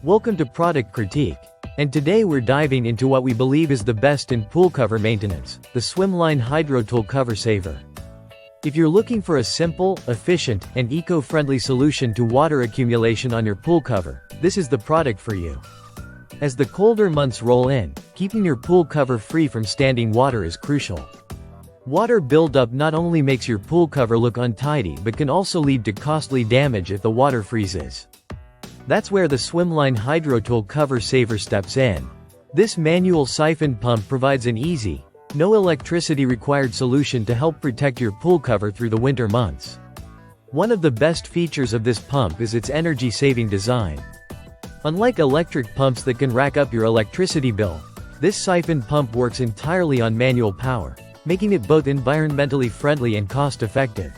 Welcome to Product Critique. And today we're diving into what we believe is the best in pool cover maintenance, the Swimline HydroTool Cover Saver. If you're looking for a simple, efficient, and eco-friendly solution to water accumulation on your pool cover, this is the product for you. As the colder months roll in, keeping your pool cover free from standing water is crucial. Water buildup not only makes your pool cover look untidy but can also lead to costly damage if the water freezes. That's where the Swimline HydroTool Cover Saver steps in. This manual siphon pump provides an easy, no electricity required solution to help protect your pool cover through the winter months. One of the best features of this pump is its energy-saving design. Unlike electric pumps that can rack up your electricity bill, this siphon pump works entirely on manual power, making it both environmentally friendly and cost-effective.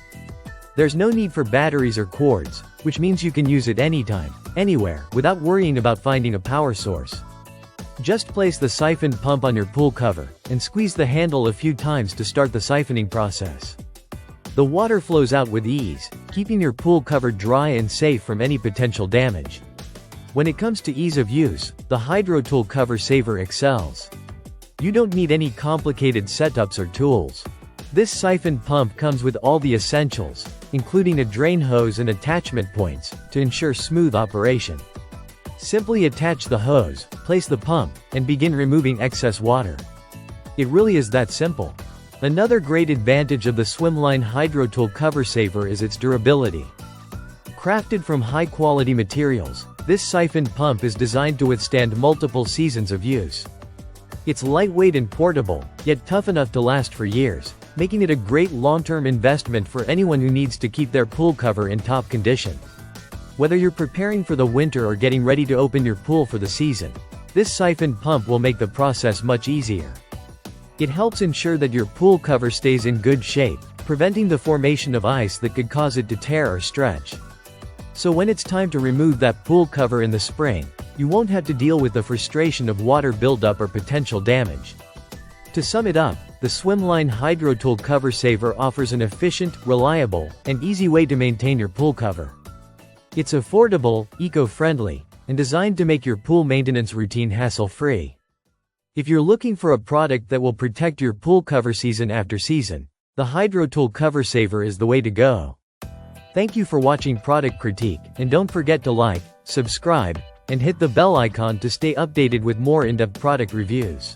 There's no need for batteries or cords, which means you can use it anytime, anywhere, without worrying about finding a power source. Just place the siphon pump on your pool cover, and squeeze the handle a few times to start the siphoning process. The water flows out with ease, keeping your pool cover dry and safe from any potential damage. When it comes to ease of use, the HydroTool Cover Saver excels. You don't need any complicated setups or tools. This siphon pump comes with all the essentials, including a drain hose and attachment points, to ensure smooth operation. Simply attach the hose, place the pump, and begin removing excess water. It really is that simple. Another great advantage of the Swimline HydroTool Cover Saver is its durability. Crafted from high-quality materials, this siphon pump is designed to withstand multiple seasons of use. It's lightweight and portable, yet tough enough to last for years, making it a great long-term investment for anyone who needs to keep their pool cover in top condition. Whether you're preparing for the winter or getting ready to open your pool for the season, this siphon pump will make the process much easier. It helps ensure that your pool cover stays in good shape, preventing the formation of ice that could cause it to tear or stretch. So when it's time to remove that pool cover in the spring, you won't have to deal with the frustration of water buildup or potential damage. To sum it up, the Swimline HydroTool Cover Saver offers an efficient, reliable, and easy way to maintain your pool cover. It's affordable, eco-friendly, and designed to make your pool maintenance routine hassle-free. If you're looking for a product that will protect your pool cover season after season, the HydroTool Cover Saver is the way to go. Thank you for watching Product Critique, and don't forget to like, subscribe, and hit the bell icon to stay updated with more in-depth product reviews.